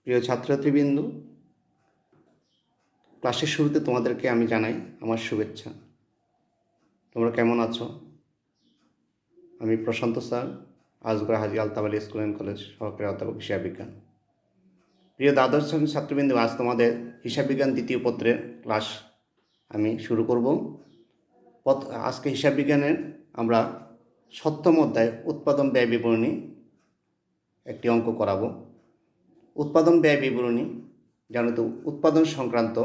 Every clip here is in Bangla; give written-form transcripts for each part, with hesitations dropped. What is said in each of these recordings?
প্রিয় ছাত্রছাত্রীবৃন্দ, ক্লাসের শুরুতে তোমাদেরকে আমি জানাই আমার শুভেচ্ছা। তোমরা কেমন আছো? আমি Prashanta sir, Azgar Haji Altaf Ali school and college সহকারী অধ্যাপক হিসাব বিজ্ঞান। প্রিয় দ্বাদশ শ্রেণীর ছাত্রবৃন্দ, আজ তোমাদের হিসাব বিজ্ঞান দ্বিতীয় পত্রের ক্লাস আমি শুরু করব। আজকে হিসাব বিজ্ঞানের আমরা 7ম অধ্যায় উৎপাদন ব্যয় বিবরণী একটি অঙ্ক করাবো। উৎপাদন ব্যয় বিবরণী জানো তো, উৎপাদন সংক্রান্ত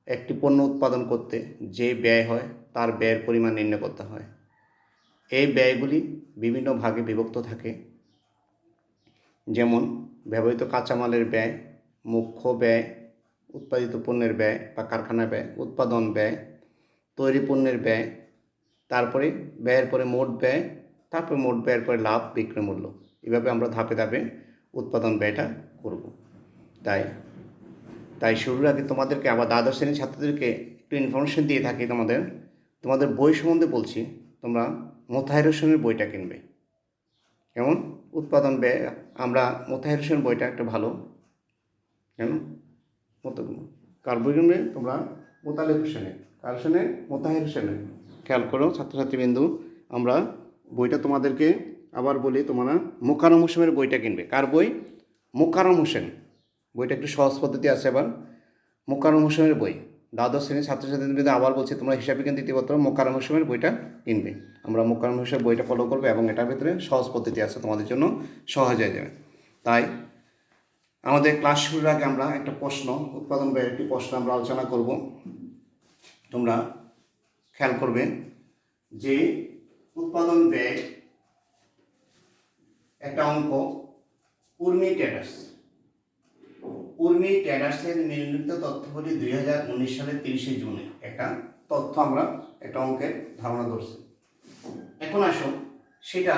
একটি পণ্য উৎপাদন করতে যে ব্যয় হয় তার ব্যয়ের পরিমাণ নির্ণয় করতে হয়। এই ব্যয়গুলি বিভিন্ন ভাগে বিভক্ত থাকে, যেমন ব্যবহৃত কাঁচামালের ব্যয়, মুখ্য ব্যয়, উৎপাদিত পণ্যের ব্যয় বা কারখানা ব্যয়, উৎপাদন ব্যয়, তৈরি পণ্যের ব্যয়, তারপরে ব্যয়ের পরে মোট ব্যয়, তারপরে মোট ব্যয়ের পরে লাভ, বিক্রয় মূল্য। এভাবে আমরা ধাপে ধাপে উৎপাদন ব্যয়টা করব। তাই শুরুর আগে তোমাদেরকে আবার দ্বাদশ শ্রেণীর ছাত্রদেরকে একটু ইনফরমেশন দিয়ে থাকি। তোমাদের বই সম্বন্ধে বলছি, তোমরা মোতাহার হোসেনের বইটা কিনবে। কেমন? উৎপাদন ব্যয়, আমরা মোতাহার হোসেন বইটা একটা ভালো, কেন কার বই কিনবে তোমরা? মোতালেব হোসেনের। কার হোসেনের? মোতাহার হোসেনের। খেয়াল করো ছাত্রছাত্রীবৃন্দু, আমরা বইটা তোমাদেরকে আবার বলি, তোমরা মোকাররম হোসেনের বইটা কিনবে। কার বই? মোকাররম হোসেন। বইটা একটু সহজ পদ্ধতি আছে। আবার মোকাররম হোসেনের বই, দ্বাদশ শ্রেণীর ছাত্রছাত্রীদের আবার বলছি, তোমরা হিসাব বিজ্ঞান দ্বিতীয় পত্র মোকাররম হোসেনের বইটা কিনবে। আমরা মোকাররম হোসেনের বইটা ফলো করবো এবং এটার ভিতরে সহজ পদ্ধতি আছে, তোমাদের জন্য সহজ হয়ে যাবে। তাই আমাদের ক্লাস শুরুর আগে আমরা একটা প্রশ্ন, উৎপাদন ব্যয়ের একটি প্রশ্ন আমরা আলোচনা করব। তোমরা খেয়াল করবে যে উৎপাদন ব্যয় একটা অঙ্ক, উর্মি ট্রেডার্সের নির্মিত তথ্যগুলি 2019 সালের 30শে জুনে একটা তথ্য আমরা একটা অঙ্কের ধারণা ধরছি। এখন আসো সেটা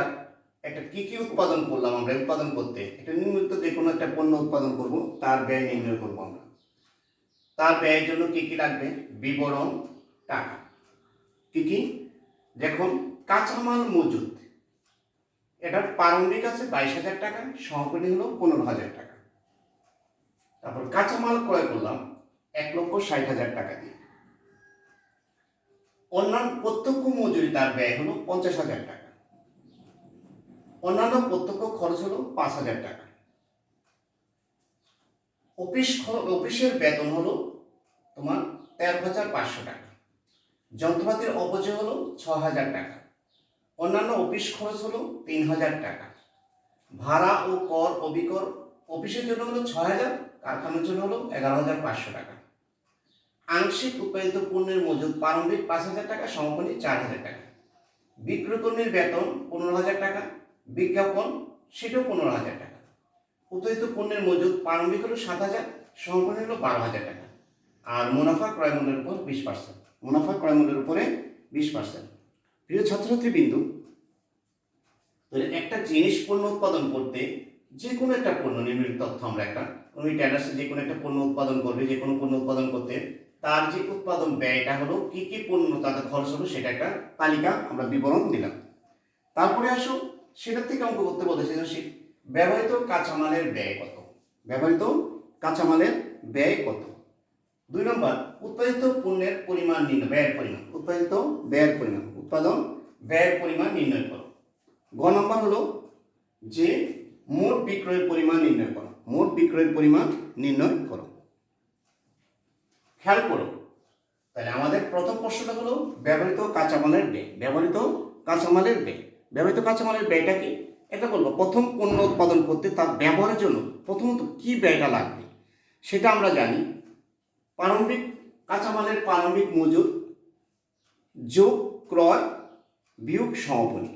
একটা কি উৎপাদন করলাম আমরা। উৎপাদন করতে একটা নির্মিত যে কোনো একটা পণ্য উৎপাদন করব, তার ব্যয় নির্ণয় করব আমরা। তার ব্যয়ের জন্য কি লাগবে? বিবরণ, টাকা। কি দেখুন, কাঁচামাল মজুদ, এটার প্রারম্ভিক আছে 22,000 টাকা, সমাপনী হলো 15,000 টাকা। তারপর কাঁচামাল ক্রয় করলাম 1,60,000 টাকা দিয়ে। অন্যান্য প্রত্যক্ষ মজুরি তার ব্যয় হলো 50,000 টাকা। অন্যান্য প্রত্যক্ষ খরচ হলো 5,000 টাকা। অফিসের বেতন হলো তোমার 13,500 টাকা। যন্ত্রপাতির অপচয় হলো 6,000 টাকা। অন্যান্য অফিস খরচ হলো 3,000 টাকা। ভাড়া ও কর অবিকর অফিসের জন্য হলো 6,000, কারখানার জন্য হলো 11,500 টাকা। আংশিক উৎপাদিত পণ্যের মজুদ প্রারম্ভিক 5,000 টাকা, সমাপনী 4,000 টাকা। বিক্রয় কর্মীর বেতন 15,000 টাকা, বিজ্ঞাপন সেটাও 15,000 টাকা। উৎপাদিত পণ্যের মজুদ প্রারম্ভিক হলো 7,000, সমাপনী হলো 12,000 টাকা। আর মুনাফা ক্রয় মূল্যের উপর 20%। মুনাফা ক্রয় মূল্যের উপরে 20%। প্রিয় ছাত্রছাত্রীবৃন্দু, একটা জিনিস পণ্য উৎপাদন করতে যে কোনো একটা পণ্য নির্মিত তথ্য আমরা একটা উনি ট্রেডার্সে যে কোনো একটা পণ্য উৎপাদন করবে, যে কোনো পণ্য উৎপাদন করতে তার যে উৎপাদন ব্যয়টা হলো, কি পণ্য তাদের খরচ হলো, সেটা একটা তালিকা আমরা বিবরণ দিলাম। তারপরে আসো সেটা থেকে অঙ্ক করতে বলেছে যে ব্যবহৃত কাঁচামালের ব্যয় কত। ব্যবহৃত কাঁচামালের ব্যয় কত। 2 নম্বর, উৎপাদিত পণ্যের পরিমাণ নির্ণয়, ব্যয়ের পরিমাণ, উৎপাদিত ব্যয়ের পরিমাণ, উৎপাদন ব্যয়ের পরিমাণ নির্ণয় করো। গ নম্বর হলো যে মোট বিক্রয়ের পরিমাণ নির্ণয় করো। মোট বিক্রয়ের পরিমাণ নির্ণয় করো। খেয়াল করো, তাহলে আমাদের প্রথম প্রশ্নটা হলো ব্যবহৃত কাঁচামালের ব্যয়। ব্যবহৃত কাঁচামালের ব্যয়, ব্যবহৃত কাঁচামালের ব্যয়টা কি? এটা বলবো, প্রথম পণ্য উৎপাদন করতে তার ব্যবহারের জন্য প্রথমত কি ব্যয়টা লাগবে সেটা আমরা জানি। প্রারম্ভিক কাঁচামালের প্রারম্ভিক মজুদ যোগ ক্রয় বিয়োগ সমাপনী।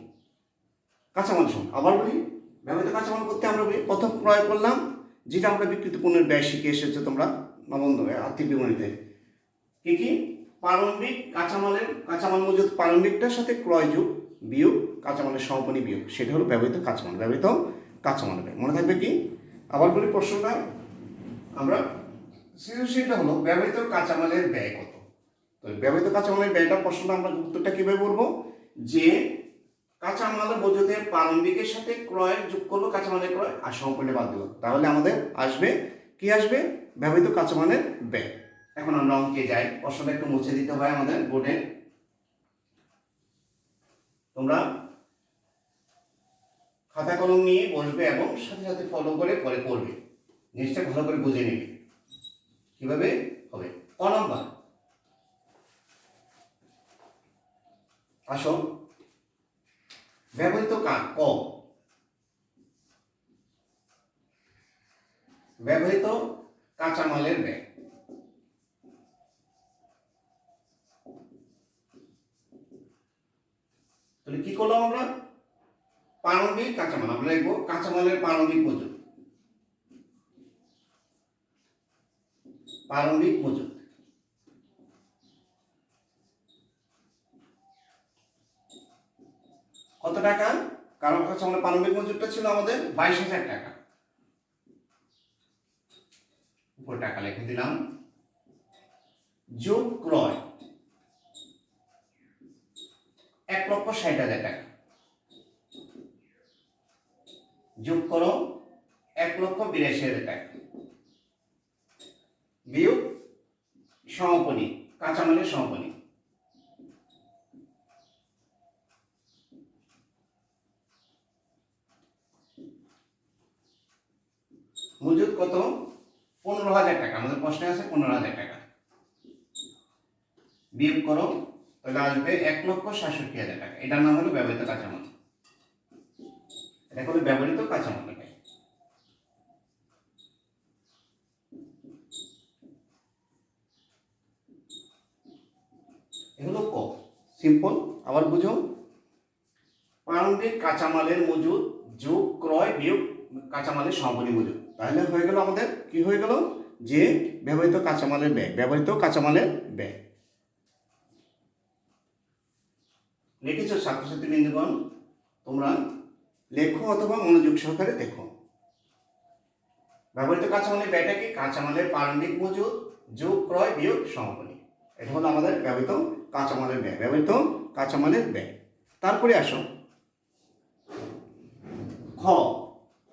কাঁচামাল সমান, আবার বলি, ব্যবহৃত কাঁচামাল করতে আমরা প্রথম ক্রয় করলাম, যেটা আমরা বিক্রিত পণ্যের ব্যয় শিখে এসেছো তোমরা নবম আর্থিক বিবরণীতে। কি প্রারম্ভিক কাঁচামাল মজুদ প্রারম্ভিকটার সাথে ক্রয় যোগ বিয়োগ কাঁচামালের সমাপনী বিয়োগ, সেটা হলো ব্যবহৃত কাঁচামাল। ব্যবহৃত কাঁচামাল ব্যয় মনে থাকবে কি? আবার বলি প্রশ্নটা, আমরা সৃজনশীলটা হলো ব্যবহৃত কাঁচামালের ব্যয় কত। তো ব্যবহৃত কাঁচামালের ব্যয়টা প্রশ্নটা আমরা উত্তরটা কিভাবে বলবো, যে কাঁচামাল মজুদের প্রারম্ভিকের সাথে ক্রয় যোগ করবো, কাঁচামালের ক্রয় আর সমাপনী বাদ দেবো, তাহলে আমাদের আসবে কি আসবে? ব্যবহৃত কাঁচামালের ব্যয়। এখন আমরা অঙ্কে যাই। প্রশ্নটা একটু মুছে দিতে হয় আমাদের বোর্ডে। তোমরা খাতা কলম নিয়ে বসবে এবং সাথে সাথে ফলো করে পরে করবে। জিনিসটা ভালো করে বুঝে নেবে কিভাবে হবে। ক নম্বর, আসো ব্যবহৃত ব্যবহৃত কাঁচামালের ব্যয়। তাহলে কি করলাম আমরা? প্রারম্ভিক কাঁচামাল, আমরা লিখবো কাঁচামালের প্রারম্ভিক মজুদ। প্রারম্ভিক মজুদ কত টাকা? কারণ কাঁচামালের প্রারম্ভিক মজুদটা ছিল আমাদের 22,000 টাকা। উপর টাকা লিখে দিলাম। যোগ ক্রয় 1,60,000 টাকা। যোগ করো 1,82,000 টাকা। বিয়োগ সমাপনী, কাঁচামালের সমাপনী। মজুদ কত? 15,000 টাকা। আমাদের প্রশ্নে আছে 15,000 টাকা। বিয়োগ করো, তাহলে আসবে 1,67,000 টাকা। এটার নাম হলো ব্যবহৃত কাঁচামাল। এটা হলো ব্যবহৃত কাঁচামাল। এগুলো ক, সিম্পল। আবার বুঝো, প্রারম্ভিক কাঁচামালের মজুদ যোগ ক্রয় বিয়োগ কাঁচামালের সমাপনী মজুদ। তাহলে হয়ে গেল আমাদের কি হয়ে গেল? যে ব্যবহৃত কাঁচামালের ব্যয়। ব্যবহৃত কাঁচামালের ব্যয় লিখেছ ছাত্রছাত্রী বৃন্দগণ? তোমরা লেখো অথবা মনোযোগ সহকারে দেখো। ব্যবহৃত কাঁচামালের ব্যয়টা কি? কাঁচামালের প্রারম্ভিক মজুদ যোগ ক্রয় বিয়োগ সমাপনী। এটা হলো আমাদের ব্যবহৃত কাঁচামালের ব্যয়। ব্যবহৃত কাঁচামালের ব্যয়। তারপরে আসো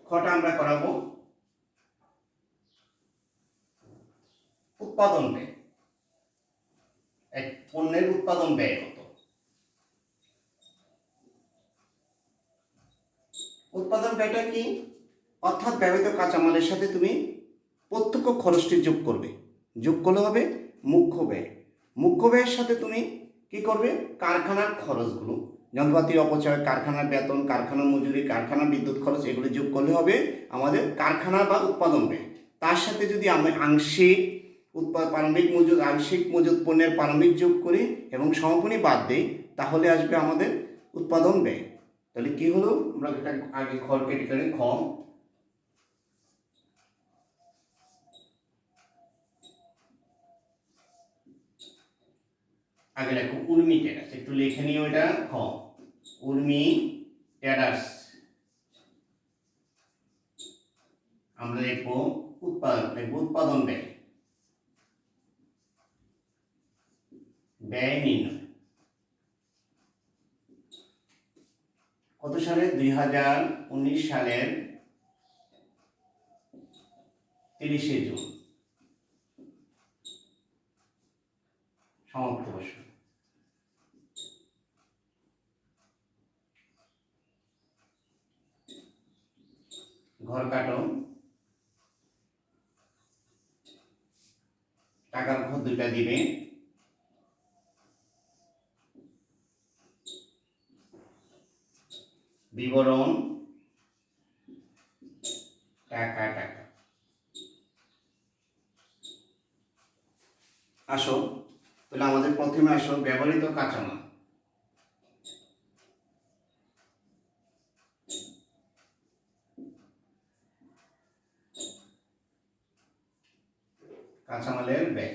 খটা আমরা করাবো উৎপাদন ব্যয়। এক পণ্যের উৎপাদন ব্যয় কত? উৎপাদন ব্যয়টা কি? অর্থাৎ ব্যবহৃত কাঁচামালের সাথে তুমি প্রত্যক্ষ খরচটি যোগ করবে। যোগ করলে হবে মুখ্য ব্যয়। মুখ্য ব্যয়ের সাথে তুমি কি করবে? কারখানার খরচগুলো, যন্ত্রপাতির অপচয়, কারখানার বেতন, কারখানার মজুরি, কারখানার বিদ্যুৎ খরচ, এগুলো যোগ করলে হবে আমাদের কারখানা বা উৎপাদন ব্যয়। তার সাথে যদি আমরা আংশিক প্রারম্ভিক মজুদ, আংশিক মজুদ পণ্যের প্রারম্ভিক যোগ করি এবং সমাপনী বাদ দিই, তাহলে আসবে আমাদের উৎপাদন ব্যয়। তাহলে কি হলো? আমরা এটা আগে খড় কেটে করে খ। আগে লেখো উর্মি ট্রেডার্স। একটু লিখে নিও এটা। খ, উর্মি ট্রেডার্স। আমরা লিখবো উৎপাদন ব্যয়। ব্যয় নির্ণয় কত সালে? 2019 সালের 30শে জুন সমাপ্ত বর্ষ। ঘর কাটো, টাকার ঘর দুইটা দিবে। বিবরণ টাকা টাকা। আসো তাহলে আমাদের প্রথমে আসো ব্যবহৃত কাঁচামাল। কাঁচামালের ব্যয়।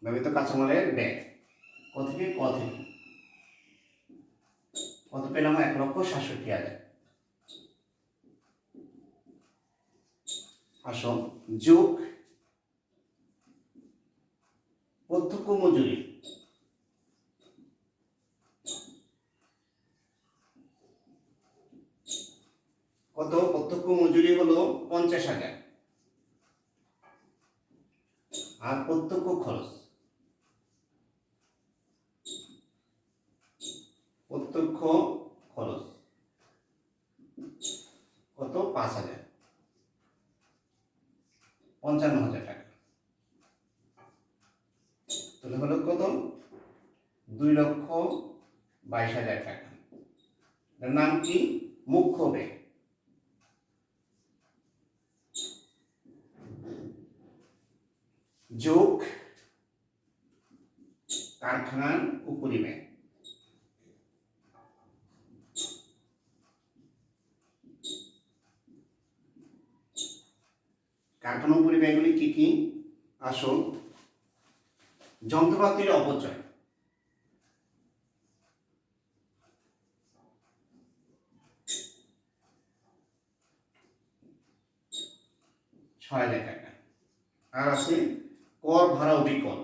ব্যবহৃত কাঁচামালের ব্যয় কত থেকে ক থেকে কত পেলাম? 1,67,000। আসো যোগ প্রত্যক্ষ মজুরি। কত? প্রত্যক্ষ মজুরি হলো 50,000। আর প্রত্যক্ষ খরচ, প্রত্যক্ষ খরচ কত? 5,000, 55,000 টাকা। তাহলে হলো কত? 2,22,000 টাকা। এর নাম কি? মুখ্য ব্যয়। যোগ কারখানার উপরিব্যয়। কারখানার উপরিব্যয়গুলি কি কি? আসো, যন্ত্রপাতির অপচয়, ৳6,000 টাকা। আর আছে কর ভাড়া অবিকল,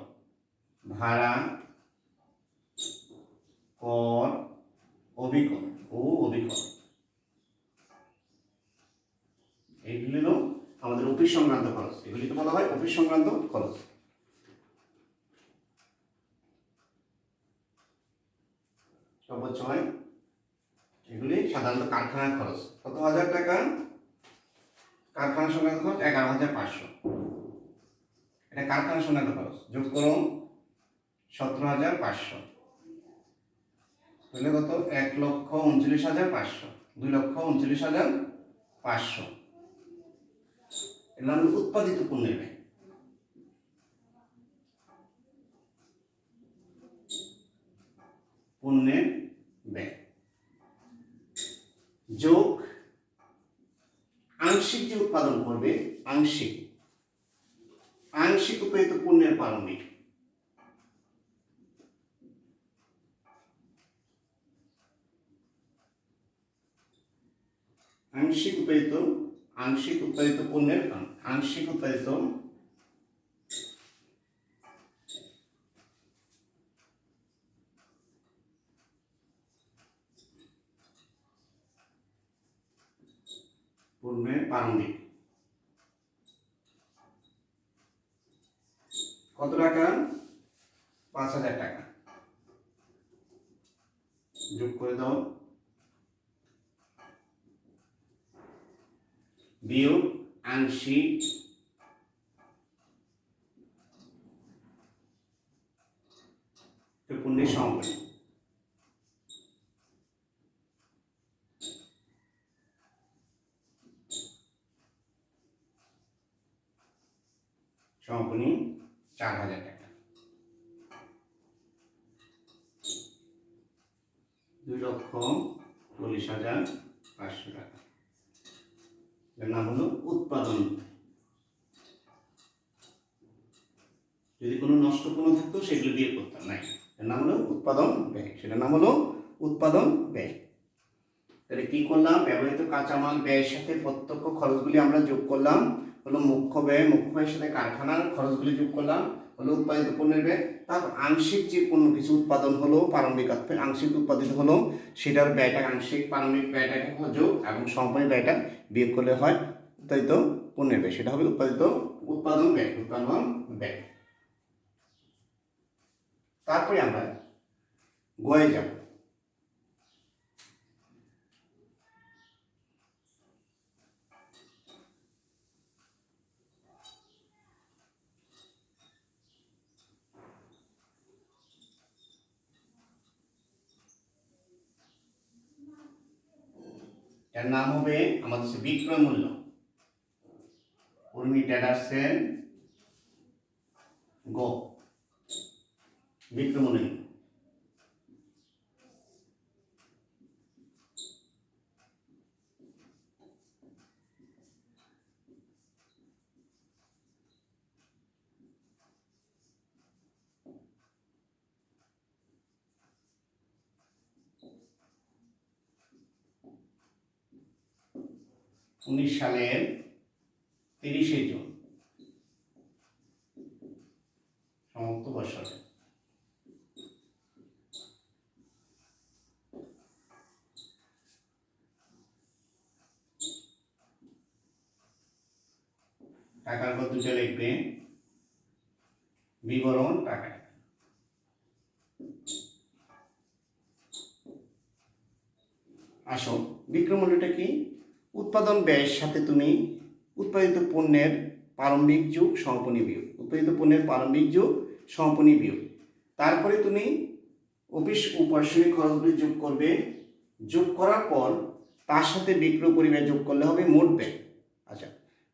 ভাড়া, কর, অবিকল ও অবিকল, এইগুলি হলো আমাদের অফিস সংক্রান্ত খরচ। এগুলিকে বলা হয় অফিস সংক্রান্ত খরচ। অপচয়, এগুলি সাধারণত কারখানার খরচ। কত হাজার টাকা? কারখানার সংক্রান্ত খরচ 11,500। এটা কারখানার সংক্রান্ত খরচ। যোগ করো 17,500। তাহলে কত? 1,39,500, 2,39,500। এর নাম উৎপাদিত পণ্যের ব্যয়। পণ্যের ব্যয় যোগ আংশিক যে উৎপাদন করবে, আংশিক উৎপাদিত পণ্যের প্রারম্ভিক। আংশিক উৎপাদিত পণ্যের আংশিক উৎপাদিত পণ্যের প্রারম্ভিক। কত টাকা? 5,000 টাকা। যোগ করে দাও, বিয়োগ আংশিক পণ্যের সমাপনী। সমাপনী 4,000 টাকা। 2,40,500 টাকা। এর নাম হলো উৎপাদন। যদি কোনো নষ্ট পণ্য থাকতো সেগুলো দিয়ে করতাম, নাই। এর নাম হলো উৎপাদন ব্যয়। সেটার নাম হলো উৎপাদন ব্যয়। তাহলে কি করলাম? ব্যবহৃত কাঁচামাল ব্যয়ের সাথে প্রত্যক্ষ খরচগুলি আমরা যোগ করলাম, হলো মুখ্য ব্যয়। মুখ্য ব্যয়ের সাথে কারখানার খরচগুলি যোগ করলাম, হলো উৎপাদিত পণ্যের ব্যয়। তারপর আংশিক যে পণ্য কিছু উৎপাদন হলো, প্রারম্ভিক আংশিক উৎপাদিত হলো, সেটার ব্যয়টা, আংশিক প্রারম্ভিক ব্যয়টাকে যোগ এবং সমাপনী ব্যয়টা বিয়োগ করলে হয় উৎপাদিত পণ্যের ব্যয়। সেটা হবে উৎপাদন ব্যয়। তারপরে আমরা গয়ে যাব। এর নাম হবে আমাদের বিক্রয় মূল্য। উর্মি ট্রেডার্সের গো বিক্রয় মূল্য। সালের 30শে জুন সমস্ত বছরে টাকার পর দুটো লিখবে, বিবরণ টাকায়। আসো, বিক্রয় মূল্যটা কি? উৎপাদন ব্যয়ের সাথে তুমি উৎপাদিত পণ্যের প্রারম্ভিক যুগ সমাপনী বিয়োগ, উৎপাদিত পণ্যের প্রারম্ভিক যুগ সমাপনী বিয়োগ, তারপরে তুমি অফিস ও প্রশাসনিক খরচগুলি যোগ করবে। যোগ করার পর তার সাথে বিক্রয় পরিব্যয় যোগ করলে হবে মোট ব্যয়। আচ্ছা,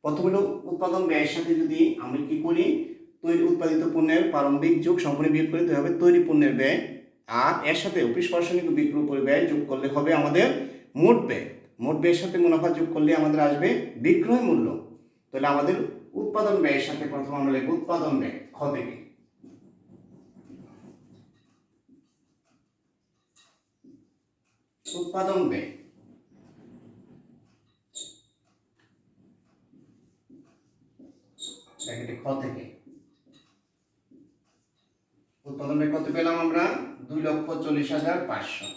প্রথমে হলো উৎপাদন ব্যয়ের সাথে যদি আমি কি করি, তৈরি উৎপাদিত পণ্যের প্রারম্ভিক যুগ সম্পূর্ণ বিয়োগ করি তো হবে তৈরি পণ্যের ব্যয়, আর এর সাথে অফিস প্রশাসনিক ও বিক্রয় পরিব্যয় যোগ করলে হবে আমাদের মোট ব্যয়। মোট ব্যয়ের সাথে মুনাফা যোগ করলে আমাদের আসবে বিক্রয় মূল্য। তাহলে আমাদের উৎপাদন ব্যয়ের সাথে প্রথম আমরা লিখব উৎপাদন ব্যয় খ থেকে। উৎপাদন ব্যয় খ থেকে। উৎপাদন ব্যয় কত পেলাম আমরা? 2,40,500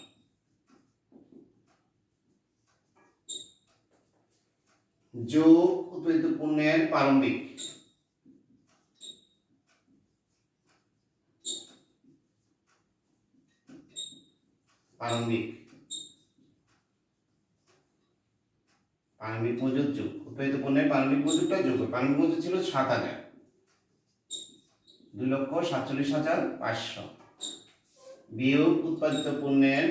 যোগ উৎপাদিত পণ্যের প্রারম্ভিক মজুদ যোগ, উৎপাদিত পণ্যের প্রারম্ভিক মজুদটা যোগ। প্রারম্ভিক মজুদ ছিল 7,000, 2,47,500 বিয়োগ উৎপাদিত পণ্যের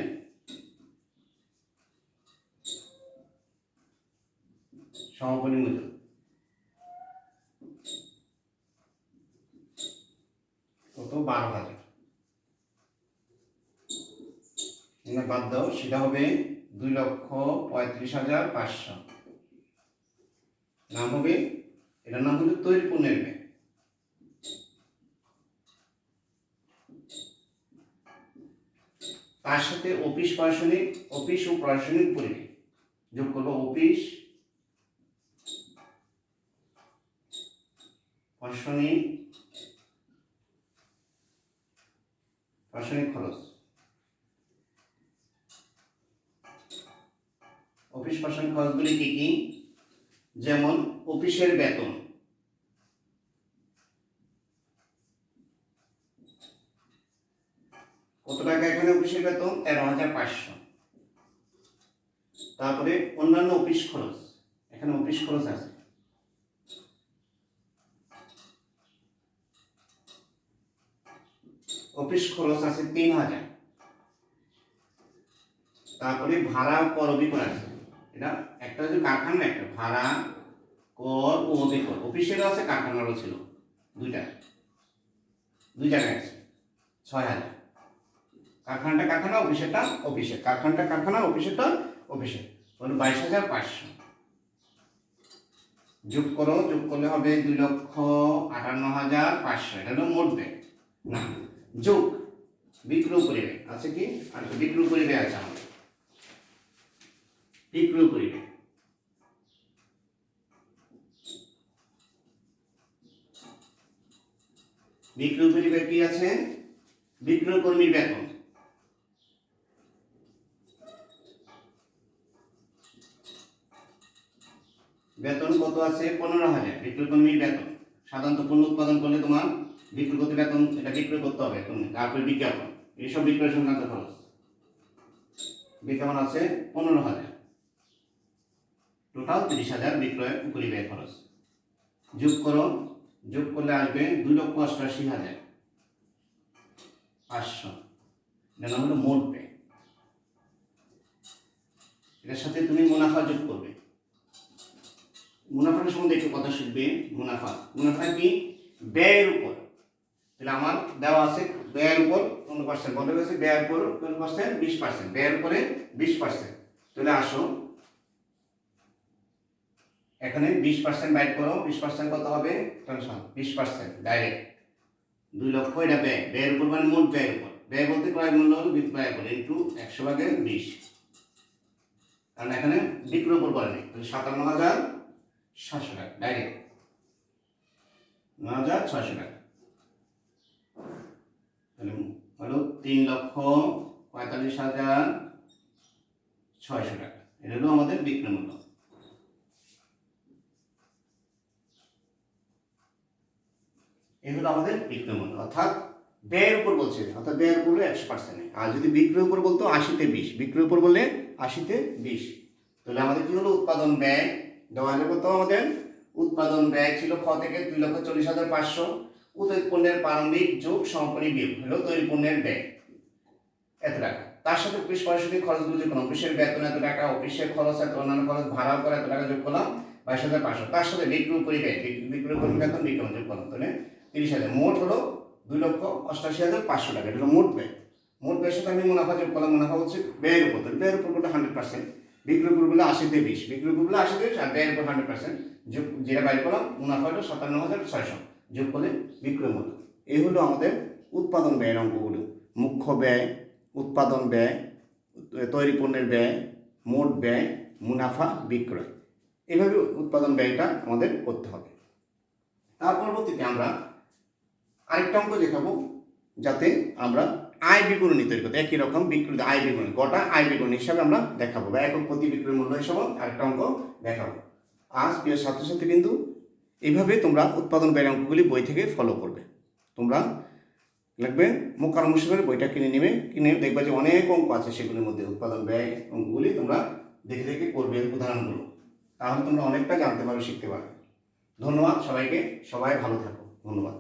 সমাপনী মজুদ, কত? 12,000। বাদ দাও, সেটা হবে 2,35,500। নাম হবে, এটার নাম হলো তৈরি পণ্যের ব্যয়। তার সাথে অফিস ও প্রশাসনিক পরিব্যয় যোগ করবো। অফিস প্রশাসনিক খরচ, অফিস প্রশাসনিক খরচগুলি কি কি? যেমন অফিসের বেতন, কত টাকা এখানে অফিসের বেতন? 13,500। তারপরে অন্যান্য অফিস খরচ, এখানে অফিস খরচ আছে, অফিস খরচ আছে 3,000। তারপরে ভাড়া কর অবিকর আছে, এটা একটা হচ্ছে কারখানা, একটা ভাড়া কর ও অবিকর। অফিসেরও আছে কারখানারও ছিল, দুই জায়গায় আছে। 6,000। কারখানা অফিসেরটা অফিসের, কারখানা অফিসেরটা অফিসের, 22,500 যোগ করো। যোগ করলে হবে 2,58,500। এটা হলো মোট ব্যয়। না, যোগ বিক্রয় পরিব্যয় আছে কি? আর বিক্রয় পরিব্যয় আছে আমাদের, বিক্রয় পরিব্যয়। বিক্রয় পরিব্যয় কি আছে? বিক্রয় কর্মীর বেতন, বেতন কত আছে? 15,000 বিক্রয় কর্মীর বেতন। সাধারণত পণ্য উৎপাদন করলে তোমার বিক্রয় করতে বেতন, এটা বিক্রয় করতে হবে তুমি, তারপরে বিজ্ঞাপন, এইসব বিক্রয় সংক্রান্ত খরচ। বিজ্ঞাপন আছে 15,000, টোটাল 30,000 বিক্রয় পরিব্যয় খরচ। যোগ করো, যোগ করলে আসবে 2,88,500। এটা হলো মোট ব্যয়। এটার সাথে তুমি মুনাফা যোগ করবে। মুনাফার সম্বন্ধে একটু কথা শিখবে। মুনাফা কি? ব্যয়ের উপর। তাহলে আমার দেওয়া আছে ব্যয়ের উপর 15%, বলা গেছে ব্যয়ের উপর 20%, ব্যয়ের উপরে 20%। তাহলে আসো এখানে 20% বাইর করো। 20% কত হবে? 20% ডাইরেক্ট 2 লক্ষ, এটা ব্যয়ের উপর মানে মোট ব্যয়ের উপর। ব্যয় বলতে ক্রয় মূল্য হলো ব্যয়ের উপর ইনটু 100/20, কারণ এখানে বিক্রয় উপর বলেনি। তাহলে 57,600 টাকা ডাইরেক্ট, 9,600 টাকা। তাহলে হলো 3,45,600 টাকা। এটা হলো আমাদের বিক্রয় মূল্য। এই হলো আমাদের বিক্রয় মূল্য, অর্থাৎ ব্যয়ের উপর বলছে, অর্থাৎ ব্যয়ের উপর 100%। আর যদি বিক্রয়ের উপর বলতো 80-তে 20, বিক্রয়ের উপর বললে 80-তে 20। তাহলে আমাদের কি হলো উৎপাদন ব্যয় দেওয়া হলে কত, আমাদের উৎপাদন ব্যয় ছিল খ থেকে 2,40,500, উৎপাদিত পণ্যের প্রারম্ভিক যোগ সমাপনী বিয়োগ হলো তৈরি পণ্যের ব্যয় এত টাকা। তার সাথে অফিস প্রশাসনিক খরচগুলো যোগ করলাম, অফিসের বেতন এত টাকা, অফিসের খরচ এত, অন্যান্য খরচ ভাড়া করে এত টাকা যোগ করলাম 22,500। তার সাথে বিক্রয় পরিব্যয়, বিক্রয় পরিবেতন বিক্রয় যোগ করলাম, তাহলে 30,000। মোট হলো 2,88,500 টাকা। এটা হলো মোট ব্যয়। মোট ব্যয়ের সাথে আমি মুনাফা যোগ করলাম, মুনাফা হচ্ছে ব্যয়ের উপর, ব্যয়ের উপর বলে 100%, বিক্রয় উপর বলে 80-তে 20, বিক্রয় উপর বলে 80-তে 20 আর ব্যয়ের উপর 100% যোগ, যেটা বাইর করলাম মুনাফা হলো 57,600 যোগ করলে বিক্রয় মূল্য। এই হলো আমাদের উৎপাদন ব্যয়ের অঙ্কগুলো। মুখ্য ব্যয়, উৎপাদন ব্যয়, তৈরি পণ্যের ব্যয়, মোট ব্যয়, মুনাফা, বিক্রয়, এভাবে উৎপাদন ব্যয়টা আমাদের করতে হবে। তার পরবর্তীতে আমরা আরেকটা অঙ্ক দেখাবো, যাতে আমরা আয় বিবরণী তৈরি করতে, একই রকম বিক্রয় আয় বিবরণী, গোটা আয় বিবরণী হিসাবে আমরা দেখাবো, বা একক প্রতি বিক্রয় মূল্য হিসাবে আরেকটা অঙ্ক দেখাবো। আজ প্রিয় ছাত্রছাত্রী কিন্তু এইভাবে তোমরা উৎপাদন ব্যয়ের অঙ্কগুলি বই থেকে ফলো করবে। তোমরা লাগবে মোকাররম হোসেনের বইটা কিনে নেবে, কিনে দেখবে যে অনেক অঙ্ক আছে সেগুলির মধ্যে, উৎপাদন ব্যয় অঙ্কগুলি তোমরা দেখে দেখে করবে উদাহরণগুলো, তাহলে তোমরা অনেকটা জানতে পারবে, শিখতে পারবে। ধন্যবাদ সবাইকে, সবাই ভালো থাকো, ধন্যবাদ।